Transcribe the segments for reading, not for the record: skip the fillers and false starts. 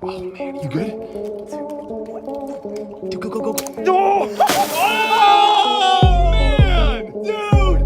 You good? Go, go, go, go. No! Oh, man! Dude!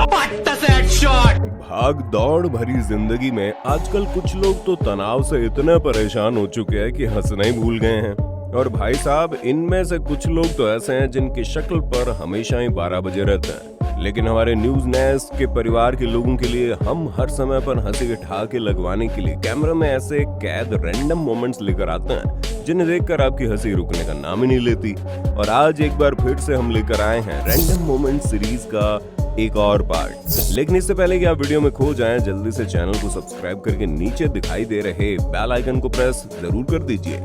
What the sad shot? भाग दौड़ भरी जिंदगी में आजकल कुछ लोग तो तनाव से इतने परेशान हो चुके हैं कि हंसना ही भूल गए हैं। और भाई साहब, इनमें से कुछ लोग तो ऐसे हैं जिनकी शक्ल पर हमेशा ही 12 बजे रहते हैं। लेकिन हमारे न्यूज नेस्ट के परिवार के लोगों के लिए हम हर समय पर हंसी के ठहाके लगवाने के लिए कैमरा में ऐसे कैद रैंडम मोमेंट्स लेकर आते हैं जिन्हें देखकर आपकी हंसी रुकने का नाम ही नहीं लेती। और आज एक बार फिर से हम लेकर आए हैं रैंडम मोमेंट सीरीज का एक और पार्ट। लेकिन इससे पहले कि आप वीडियो में खो जाएं, जल्दी से चैनल को सब्सक्राइब करके नीचे दिखाई दे रहे बेल आइकन को प्रेस जरूर कर दीजिए।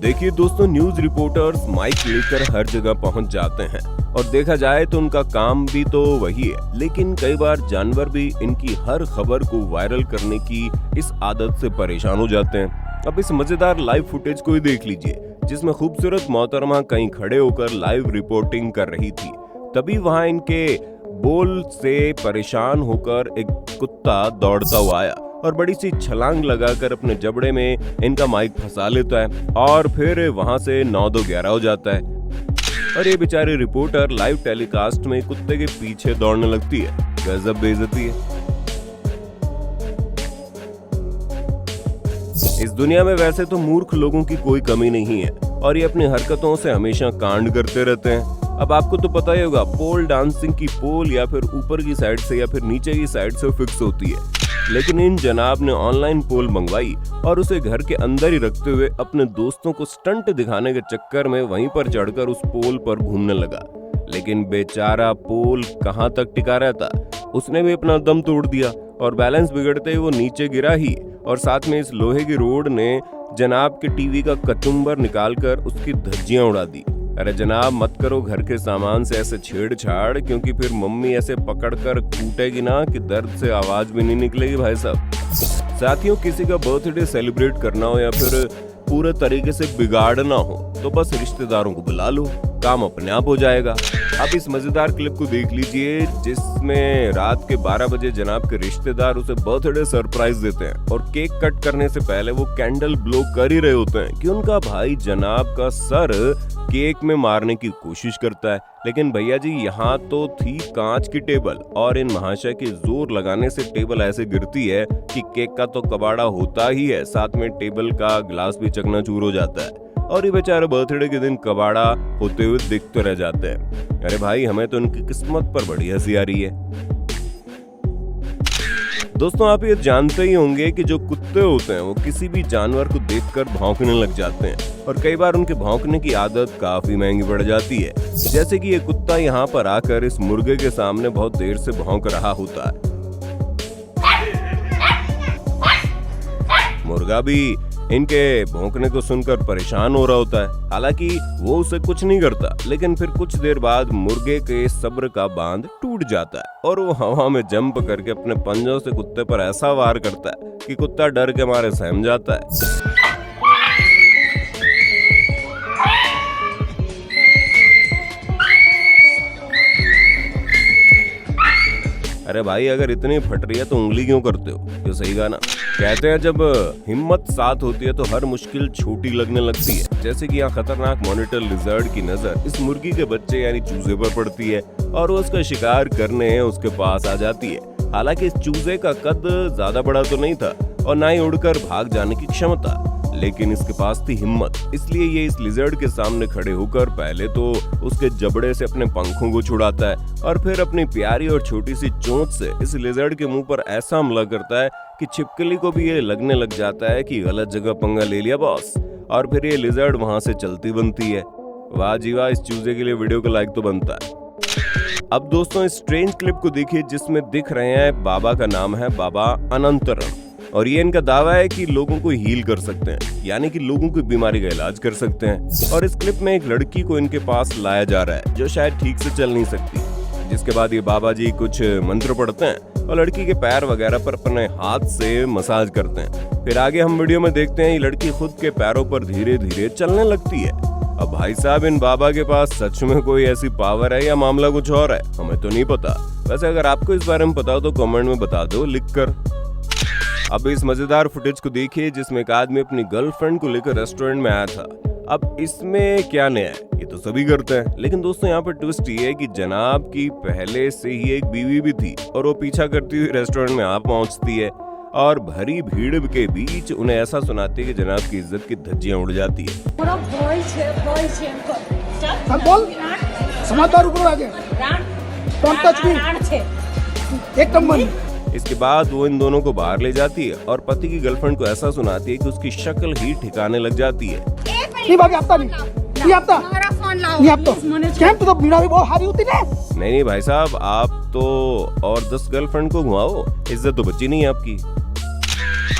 देखिए दोस्तों, न्यूज रिपोर्टर्स माइक लेकर हर जगह पहुंच जाते हैं और देखा जाए तो उनका काम भी तो वही है, लेकिन कई बार जानवर भी इनकी हर खबर को वायरल करने की इस आदत से परेशान हो जाते हैं। अब इस मजेदार लाइव फुटेज को ही देख लीजिए, जिसमें खूबसूरत मोहतरमा कहीं खड़े होकर लाइव रिपोर्टिंग कर रही थी। तभी वहां इनके बोल से परेशान होकर एक कुत्ता दौड़ता हुआ आया और बड़ी सी छलांग लगाकर अपने जबड़े में इनका माइक फंसा लेता है और फिर वहां से 9-2-11 हो जाता है। और ये बेचारी रिपोर्टर लाइव टेलीकास्ट में कुत्ते के पीछे दौड़ने लगती है। गजब बेइज्जती है। इस दुनिया में वैसे तो मूर्ख लोगों की कोई कमी नहीं है और ये अपनी हरकतों से हमेशा कांड करते रहते हैं। अब आपको तो पता ही होगा, पोल डांसिंग की पोल या फिर ऊपर की साइड से या फिर नीचे की साइड से फिक्स होती है, लेकिन इन जनाब ने ऑनलाइन पोल मंगवाई और उसे घर के अंदर ही रखते हुए अपने दोस्तों को स्टंट दिखाने के चक्कर में वहीं पर चढ़कर उस पोल पर घूमने लगा। लेकिन बेचारा पोल कहां तक टिका रहता, उसने भी अपना दम तोड़ दिया और बैलेंस बिगड़ते ही वो नीचे गिरा ही। और साथ में इस लोहे की रोड ने जनाब के टीवी का कचुम्बर निकालकर उसकी धज्जियां उड़ा दी। अरे जनाब, मत करो घर के सामान से ऐसे छेड़छाड़, क्योंकि फिर मम्मी ऐसे पकड़कर कूटेगी ना कि दर्द से आवाज भी नहीं निकलेगी भाई साहब। साथियों, किसी का बर्थडे सेलिब्रेट करना हो या फिर पूरे तरीके से बिगाड़ना हो तो बस रिश्तेदारों को बुला लो, काम अपने आप हो जाएगा। अब इस मजेदार क्लिप को देख लीजिए, जिसमें रात के 12 बजे जनाब के रिश्तेदार उसे बर्थडे सरप्राइज देते हैं और केक कट करने से पहले वो कैंडल ब्लो कर ही रहे होते हैं कि उनका भाई जनाब का सर केक में मारने की कोशिश करता है। लेकिन भैया जी, यहाँ तो थी कांच की टेबल और इन महाशय के जोर लगाने से टेबल ऐसे गिरती है कि केक का तो कबाड़ा होता ही है, साथ में टेबल का ग्लास भी चकनाचूर हो जाता है और ये बेचारे बर्थडे के दिन कबाड़ा होते हुए दिखते रह जाते हैं। अरे भाई, हमें तो उनकी किस्मत पर बड़ी हंसी आ रही है। दोस्तों, आप ये जानते ही होंगे कि जो कुत्ते होते हैं वो किसी भी जानवर को देखकर भौंकने लग जाते हैं और कई बार उनके भौंकने की आदत काफी महंगी पड़ जाती है। जैसे कि ये कुत्ता यहाँ पर आकर इस मुर्गे के सामने बहुत देर से भौंक रहा होता है। मुर्गा भी इनके भौंकने को सुनकर परेशान हो रहा होता है। हालांकि वो उसे कुछ नहीं करता, लेकिन फिर कुछ देर बाद मुर्गे के सब्र का बांध टूट जाता है और वो हवा में जंप करके अपने पंजों से कुत्ते पर ऐसा वार करता है कि कुत्ता डर के मारे सहम जाता है। अरे भाई, अगर इतनी फट रही है तो उंगली क्यों करते हो? ये सही गाना। कहते हैं जब हिम्मत साथ होती है तो हर मुश्किल छोटी लगने लगती है। जैसे कि यहाँ खतरनाक मॉनिटर लिजर्ड की नजर इस मुर्गी के बच्चे यानी चूजे पर पड़ती है और वो उसका शिकार करने उसके पास आ जाती है। हालांकि इस चूजे का कद ज्यादा बड़ा तो नहीं था और ना ही उड़कर भाग जाने की क्षमता, लेकिन इसके पास थी हिम्मत। इसलिए ये इस लिजर्ड के सामने खड़े होकर पहले तो उसके जबड़े से अपने पंखों को छुड़ाता है और फिर अपनी प्यारी और छोटी सी चोंच से इस लिजर्ड के मुंह पर ऐसा हमला करता है कि छिपकली को भी ये लगने लग जाता है कि गलत जगह पंगा ले लिया बॉस, और फिर ये लिजर्ड वहां से चलती बनती है। वाह जी वाह, इस चूजे के लिए वीडियो का लाइक तो बनता है। अब दोस्तों, इस स्ट्रेंज क्लिप को देखिए, जिसमें दिख रहे हैं बाबा का नाम है बाबा अनंतरम और ये इनका दावा है कि लोगों को हील कर सकते हैं, यानी कि लोगों की बीमारी का इलाज कर सकते हैं। और इस क्लिप में एक लड़की को इनके पास लाया जा रहा है जो शायद ठीक से चल नहीं सकती, जिसके बाद ये बाबा जी कुछ मंत्र पढ़ते हैं और लड़की के पैर वगैरह पर अपने हाथ से मसाज करते हैं। फिर आगे हम वीडियो में देखते हैं ये लड़की खुद के पैरों पर धीरे धीरे चलने लगती है। अब भाई साहब, इन बाबा के पास सच में कोई ऐसी पावर है या मामला कुछ और है, हमें तो नहीं पता। वैसे अगर आपको इस बारे में पता हो तो कमेंट में बता दो लिखकर। अब इस मजेदार फुटेज को देखिए जिसमें एक आदमी अपनी गर्लफ्रेंड को लेकर रेस्टोरेंट में आया था। अब इसमें क्या नया है, ये तो सभी करते हैं। लेकिन दोस्तों यहाँ पर ट्विस्ट ये है कि जनाब की पहले से ही एक बीवी भी थी और वो पीछा करती हुई रेस्टोरेंट में आ पहुंचती है और भरी भीड़ के बीच उन्हें ऐसा सुनाती है कि जनाब की इज्जत की धज्जियां उड़ जाती है। बोल समाचार ऊपर आ गया एकदम बंद। इसके बाद वो इन दोनों को बाहर ले जाती है और पति की गर्लफ्रेंड को ऐसा सुनाती है कि उसकी शक्ल ही ठिकाने लग जाती है। नहीं भाई साहब, आप तो और 10 गर्लफ्रेंड को घुमाओ, इज्जत तो बची नहीं आपकी।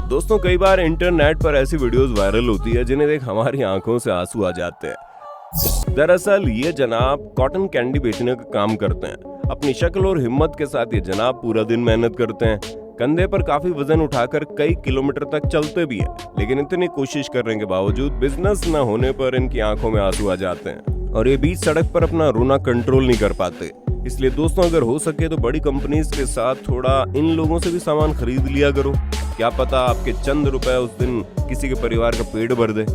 दोस्तों कई बार इंटरनेट पर ऐसी वीडियोस वायरल होती है जिन्हें देख हमारी आंखों से आंसू आ जाते हैं। दरअसल ये जनाब कॉटन कैंडी बेचने का काम करते हैं। अपनी शक्ल और हिम्मत के साथ ये जनाब पूरा दिन मेहनत करते हैं। कंधे पर काफी वजन उठाकर कई किलोमीटर तक चलते भी हैं, लेकिन इतनी कोशिश करने के बावजूद बिजनेस न होने पर इनकी आंखों में आंसू आ जाते हैं और ये बीच सड़क पर अपना रोना कंट्रोल नहीं कर पाते। इसलिए दोस्तों अगर हो सके तो बड़ी कंपनीज के साथ थोड़ा इन लोगों से भी सामान खरीद लिया करो, क्या पता आपके चंद रुपए उस दिन किसी के परिवार का पेट भर दे।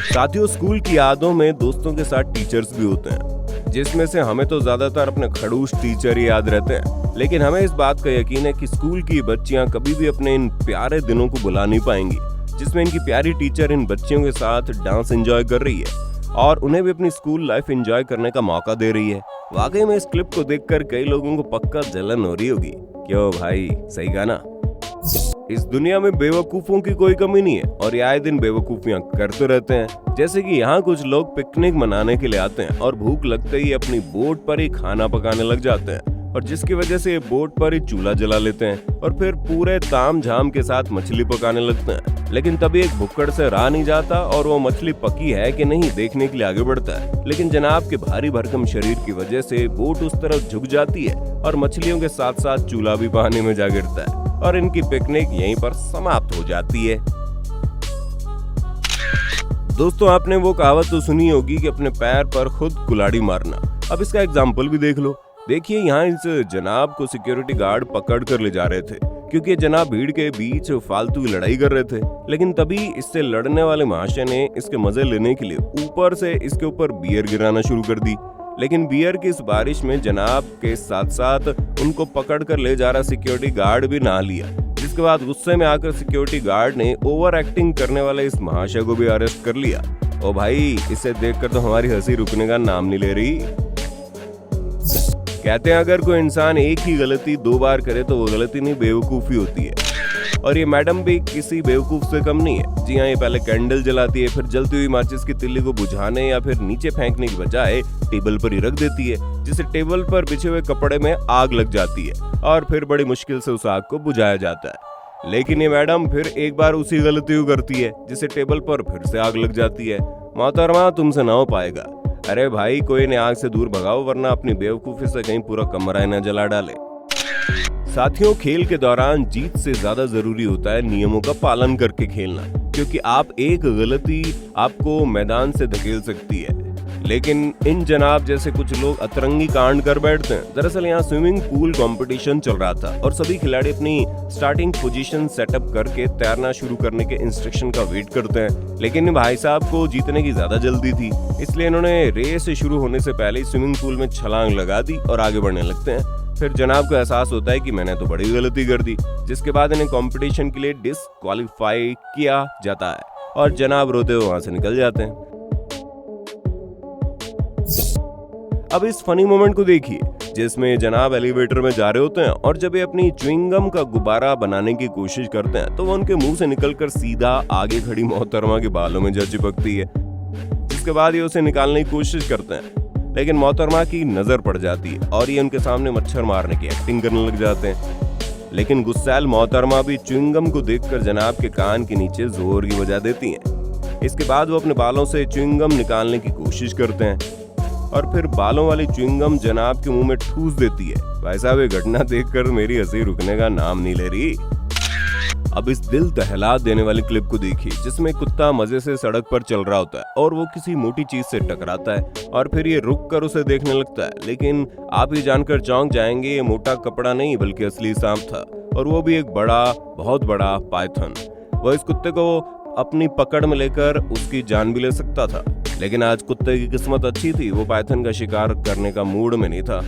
साथियों स्कूल की यादों में दोस्तों के साथ टीचर्स भी होते हैं, जिसमें से हमें तो ज्यादातर अपने खड़ूस टीचर ही याद रहते हैं, लेकिन हमें इस बात का यकीन है कि स्कूल की बच्चियां कभी भी अपने इन प्यारे दिनों को भुला नहीं पाएंगी, जिसमें इनकी प्यारी टीचर इन बच्चियों के साथ डांस एंजॉय कर रही है और उन्हें भी अपनी स्कूल लाइफ एंजॉय करने का मौका दे रही है। वाकई में इस क्लिप को देखकर कई लोगों को पक्का जलन हो रही होगी। क्यों भाई, सही कहा ना? इस दुनिया में बेवकूफों की कोई कमी नहीं है और ये आए दिन बेवकूफियां करते रहते हैं। जैसे कि यहाँ कुछ लोग पिकनिक मनाने के लिए आते हैं और भूख लगते ही अपनी बोट पर ही खाना पकाने लग जाते हैं और जिसकी वजह से ये बोट पर ही चूल्हा जला लेते हैं और फिर पूरे ताम झाम के साथ मछली पकाने लगते हैं। लेकिन तभी एक भुक्कड़ से रहा नहीं जाता और वो मछली पकी है कि नहीं देखने के लिए आगे बढ़ता है, लेकिन जनाब के भारी भरकम शरीर की वजह से बोट उस तरफ झुक जाती है और मछलियों के साथ साथ चूल्हा भी पानी में जा गिरता है और इनकी पिकनिक यहीं पर समाप्त हो जाती है। दोस्तों आपने वो कहावत तो सुनी होगी कि अपने पैर पर खुद कुल्हाड़ी मारना। अब इसका एग्जाम्पल भी देख लो। देखिए यहाँ इस जनाब को सिक्योरिटी गार्ड पकड़ कर ले जा रहे थे क्योंकि ये जनाब भीड़ के बीच फालतू लड़ाई कर रहे थे, लेकिन तभी इससे लड़ने वाले महाशय ने इसके मजे लेने के लिए ऊपर से इसके ऊपर बियर गिराना शुरू कर दी। लेकिन बियर की इस बारिश में जनाब के साथ साथ उनको पकड़ कर ले जा रहा सिक्योरिटी गार्ड भी नहा लिया, जिसके बाद गुस्से में आकर सिक्योरिटी गार्ड ने ओवर एक्टिंग करने वाले इस महाशय को भी अरेस्ट कर लिया। ओ भाई, इसे देखकर तो हमारी हंसी रुकने का नाम नहीं ले रही। कहते हैं अगर कोई इंसान एक ही गलती 2 बार करे तो वो गलती नहीं बेवकूफी होती है और ये मैडम भी किसी बेवकूफ से कम नहीं है। जी हाँ, ये पहले कैंडल जलाती है, फिर जलती हुई माचिस की तिल्ली को बुझाने या फिर नीचे फेंकने की बजाय टेबल पर ही रख देती है, जिससे टेबल पर बिछे हुए कपड़े में आग लग जाती है और फिर बड़ी मुश्किल से उस आग को बुझाया जाता है। लेकिन ये मैडम फिर एक बार उसी गलती को करती है जिससे टेबल पर फिर से आग लग जाती है। मोहतरमा तुमसे ना हो पाएगा। अरे भाई, कोई ने आग से दूर भगाओ वरना अपनी बेवकूफी से कहीं पूरा कमरा न जला डाले। साथियों खेल के दौरान जीत से ज्यादा जरूरी होता है नियमों का पालन करके खेलना, क्योंकि आप एक गलती आपको मैदान से धकेल सकती है। लेकिन इन जनाब जैसे कुछ लोग अतरंगी कांड कर बैठते हैं। दरअसल यहाँ स्विमिंग पूल कंपटीशन चल रहा था और सभी खिलाड़ी अपनी स्टार्टिंग पोजीशन सेटअप करके तैरना शुरू करने के इंस्ट्रक्शन का वेट करते हैं, लेकिन भाई साहब को जीतने की ज्यादा जल्दी थी, इसलिए इन्होंने रेस शुरू होने से पहले ही स्विमिंग पूल में छलांग लगा दी और आगे बढ़ने लगते हैं। फिर जनाब को एहसास होता है कि मैंने तो बड़ी गलती कर दी, जिसके बाद इन्हें कंपटीशन के लिए डिस्क्वालीफाई किया जाता है और जनाब रोते हुए वहां से निकल जाते हैं। अब इस फनी मोमेंट को देखिए जिसमें जनाब एलिवेटर में जा रहे होते हैं और जब ये अपनी च्युइंगम का गुब्बारा बनाने की कोशिश करते हैं तो वो उनके मुंह से निकलकर सीधा आगे खड़ी मोहतरमा के बालों में जा चिपकती है, जिसके बाद ये उसे निकालने की कोशिश करते हैं, लेकिन मोहतरमा की नजर पड़ जाती है और ये उनके सामने मच्छर मारने की एक्टिंग करने लग जाते हैं। लेकिन गुस्सैल मोहतरमा भी च्युइंगम को देखकर जनाब के कान के नीचे जोर की बजा देती हैं। इसके बाद वो अपने बालों से च्युइंगम निकालने की कोशिश करते हैं और फिर बालों वाली च्युइंगम जनाब के मुंह में ठूस देती है। भाई साहब ये घटना देखकर मेरी हंसी रुकने का नाम नहीं ले रही। अब इस दिल दहला देने वाली क्लिप को देखिए जिसमें कुत्ता मजे से सड़क पर चल रहा होता है और वो किसी मोटी चीज से टकराता है और फिर ये रुक कर उसे देखने लगता है, लेकिन आप ये जानकर चौंक जाएंगे ये मोटा कपड़ा नहीं बल्कि असली सांप था और वो भी एक बहुत बड़ा पाइथन। वो इस कुत्ते को अपनी पकड़ में लेकर उसकी जान भी ले सकता था, लेकिन आज कुत्ते की किस्मत अच्छी थी, वो पाइथन का शिकार करने का मूड में नहीं था।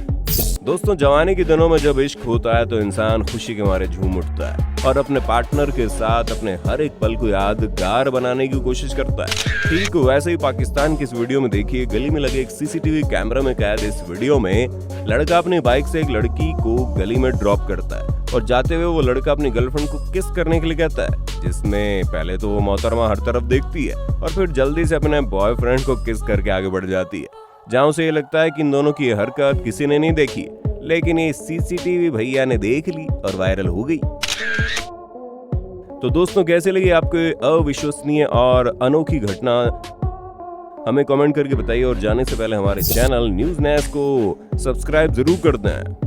दोस्तों, जवानी के दिनों में जब इश्क होता है तो इंसान खुशी के मारे झूम उठता है और अपने पार्टनर के साथ अपने हर एक पल को यादगार बनाने की कोशिश करता है। ठीक वैसे ही पाकिस्तान की इस वीडियो में देखिए, गली में लगे एक सीसीटीवी कैमरा में कैद इस वीडियो में लड़का अपनी बाइक से एक लड़की को गली में ड्रॉप करता है और जाते हुए वो लड़का अपनी गर्लफ्रेंड को किस करने के लिए कहता है, जिसमें पहले तो वो मोहतरमा हर तरफ देखती है और फिर जल्दी से अपने बॉयफ्रेंड को किस करके आगे बढ़ जाती है, जहां उसे ये लगता है कि इन दोनों की हरकत किसी ने नहीं देखी, लेकिन ये सीसीटीवी भैया ने देख ली और वायरल हो गई। तो दोस्तों, कैसे लगी आपको अविश्वसनीय और अनोखी घटना, हमें कमेंट करके बताइए और जाने से पहले हमारे चैनल न्यूज़ नेस्ट को सब्सक्राइब जरूर कर दें।